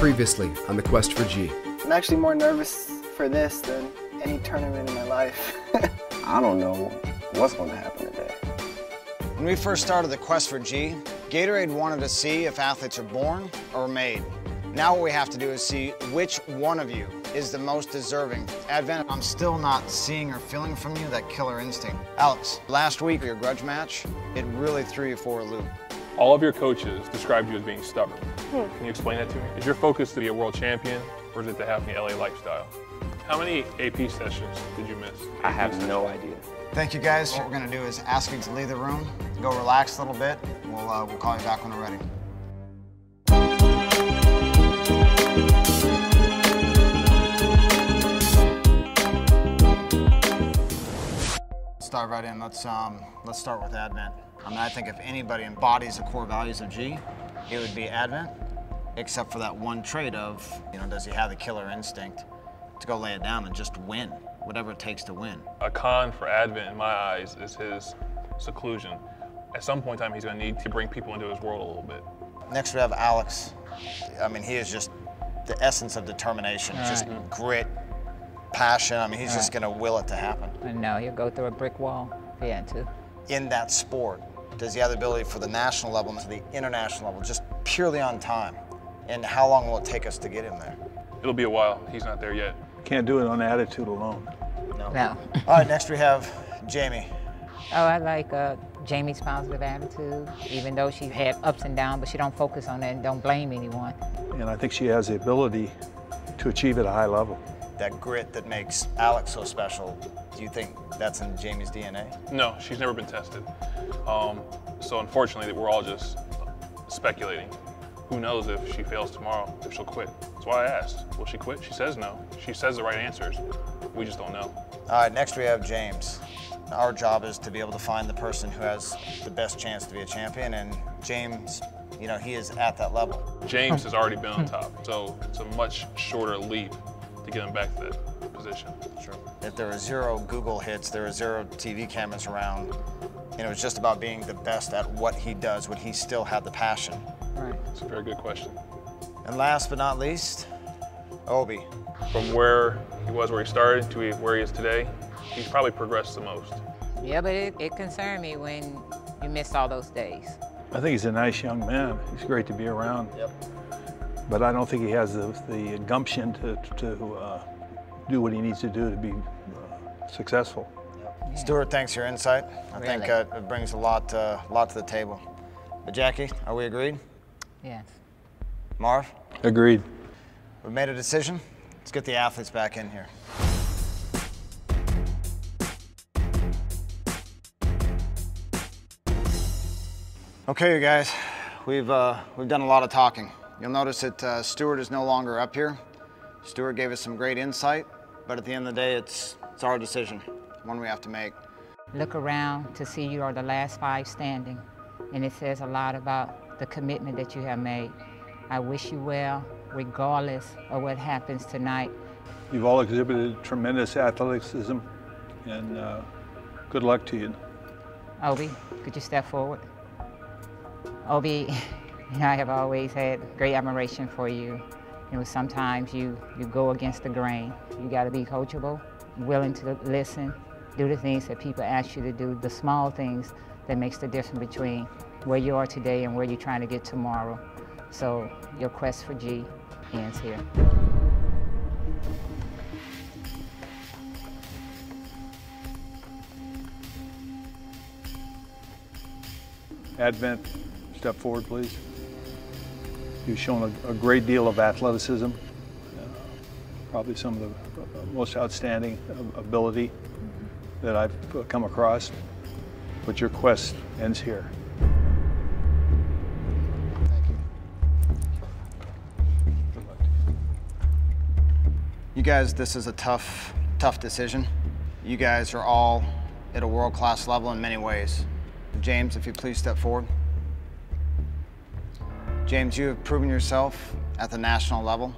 Previously on the Quest for G. I'm actually more nervous for this than any tournament in my life. I don't know what's going to happen today. When we first started the Quest for G, Gatorade wanted to see if athletes are born or made. Now what we have to do is see which one of you is the most deserving. Advent, I'm still not seeing or feeling from you that killer instinct. Alex, last week, your grudge match, it really threw you for a loop. All of your coaches described you as being stubborn. Can you explain that to me? Is your focus to be a world champion, or is it to have the LA lifestyle? How many AP sessions did you miss? I have no idea. Thank you guys. What we're gonna do is ask you to leave the room, go relax a little bit. We'll call you back when we're ready. Dive right in. Let's start with Advent. I mean, I think if anybody embodies the core values of G, it would be Advent, except for that one trait of, does he have the killer instinct to go lay it down and just win, whatever it takes to win. A con for Advent, in my eyes, is his seclusion. At some point in time, he's going to need to bring people into his world a little bit. Next, we have Alex. I mean, he is just the essence of determination, just grit, passion. I mean, he's just going to will it to happen. I know, he'll go through a brick wall if he had to. In that sport, does he have the ability for the national level and to the international level, just purely on time? And how long will it take us to get him there? It'll be a while. He's not there yet. Can't do it on attitude alone. No. All right, next we have Jamie. Oh, I like Jamie's positive attitude, even though she had ups and downs, but she don't focus on that and don't blame anyone. And I think she has the ability to achieve at a high level. That grit that makes Alex so special, do you think that's in Jamie's DNA? No, she's never been tested. So unfortunately, we're all just speculating. Who knows if she fails tomorrow, if she'll quit? That's why I asked, will she quit? She says no. She says the right answers. We just don't know. All right, next we have James. Our job is to be able to find the person who has the best chance to be a champion, and James, he is at that level. James has already been on top, so it's a much shorter leap to get him back to that position. Sure. If there are 0 Google hits, there are 0 TV cameras around, it's just about being the best at what he does, would he still have the passion? Right. It's a very good question. And last but not least, Obi. From where he was where he started to where he is today, he's probably progressed the most. Yeah, but it concerned me when you missed all those days. I think he's a nice young man. He's great to be around. Yep. But I don't think he has the gumption to do what he needs to do to be successful. Yeah. Stuart, thanks for your insight. I think it brings a lot to the table. But Jackie, are we agreed? Yes. Marv? Agreed. We've made a decision. Let's get the athletes back in here. Okay, you guys, we've done a lot of talking. You'll notice that Stuart is no longer up here. Stuart gave us some great insight, but at the end of the day, it's our decision, one we have to make. Look around to see you are the last 5 standing, and it says a lot about the commitment that you have made. I wish you well, regardless of what happens tonight. You've all exhibited tremendous athleticism, and good luck to you. Obi, could you step forward? Obi, I have always had great admiration for you. Sometimes you go against the grain. You got to be coachable, willing to listen, do the things that people ask you to do, the small things that makes the difference between where you are today and where you're trying to get tomorrow. So your quest for G ends here. Advent, step forward, please. You've shown a great deal of athleticism, probably some of the most outstanding ability that I've come across, but your quest ends here. Thank you. Good luck to you. You guys, this is a tough decision. You guys are all at a world-class level in many ways. James, if you please step forward. James, you have proven yourself at the national level.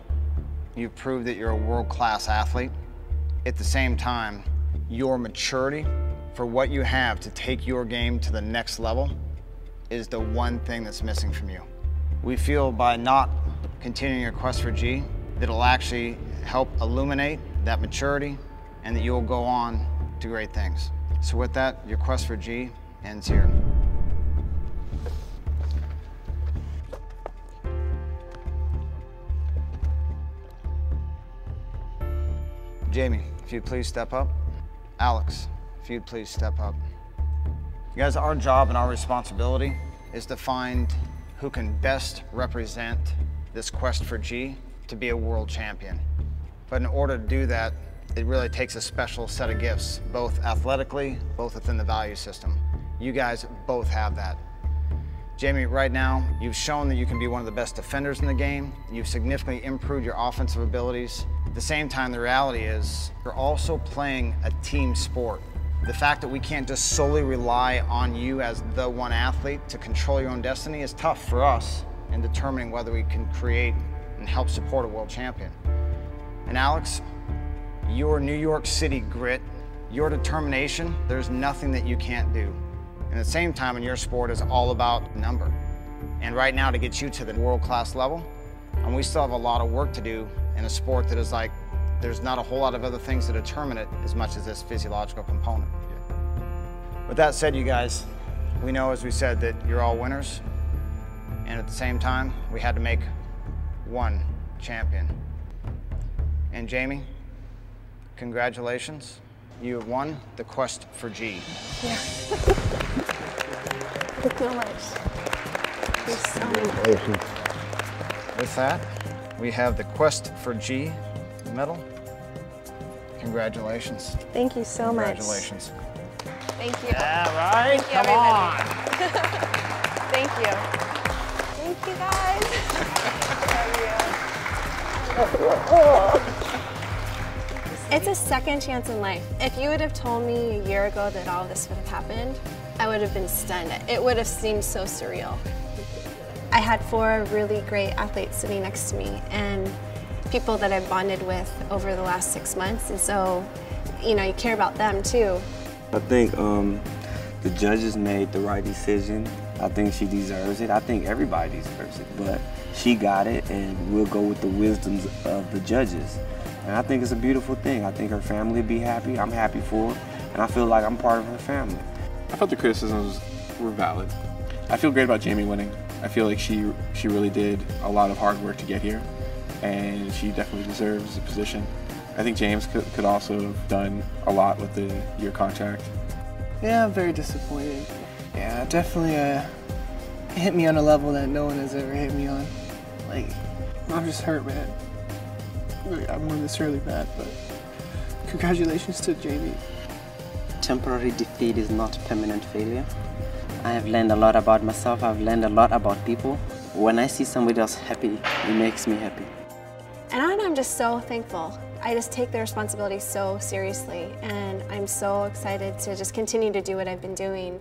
You've proved that you're a world-class athlete. At the same time, your maturity for what you have to take your game to the next level is the one thing that's missing from you. We feel by not continuing your quest for G that'll actually help illuminate that maturity and that you'll go on to great things. So with that, your quest for G ends here. Jamie, if you'd please step up. Alex, if you'd please step up. You guys, our job and our responsibility is to find who can best represent this quest for G to be a world champion. But in order to do that, it really takes a special set of gifts, both athletically, both within the value system. You guys both have that. Jamie, right now, you've shown that you can be one of the best defenders in the game. You've significantly improved your offensive abilities. At the same time, the reality is you're also playing a team sport. The fact that we can't just solely rely on you as the one athlete to control your own destiny is tough for us in determining whether we can create and help support a world champion. And Alex, your New York City grit, your determination, there's nothing that you can't do. And at the same time, in your sport is all about number. And right now, to get you to the world-class level, and we still have a lot of work to do in a sport that is like, there's not a whole lot of other things to determine it as much as this physiological component. With that said, you guys, we know, as we said, that you're all winners. And at the same time, we had to make one champion. And Jamie, congratulations. You have won the quest for G. Yeah. Thank you so much. Thank you so much. With that, we have the quest for G medal. Congratulations. Thank you so much. Congratulations. Thank you. Yeah, right? Thank you, Come on. Thank you. Thank you, guys. It's a second chance in life. If you would have told me a year ago that all of this would have happened, I would have been stunned. It would have seemed so surreal. I had 4 really great athletes sitting next to me and people that I've bonded with over the last 6 months, and so, you know, you care about them too. I think the judges made the right decision. I think she deserves it. I think everybody deserves it, but she got it, and we'll go with the wisdoms of the judges. And I think it's a beautiful thing. I think her family will be happy. I'm happy for her, and I feel like I'm part of her family. I felt the criticisms were valid. I feel great about Jamie winning. I feel like she really did a lot of hard work to get here, and she definitely deserves the position. I think James could also have done a lot with the year contract. Yeah, I'm very disappointed. Yeah, definitely hit me on a level that no one has ever hit me on. Like, I'm just hurt, man. I won this really bad, but congratulations to Jamie. Temporary defeat is not permanent failure. I have learned a lot about myself. I've learned a lot about people. When I see somebody else happy, it makes me happy. And I'm just so thankful. I just take the responsibility so seriously, and I'm so excited to just continue to do what I've been doing.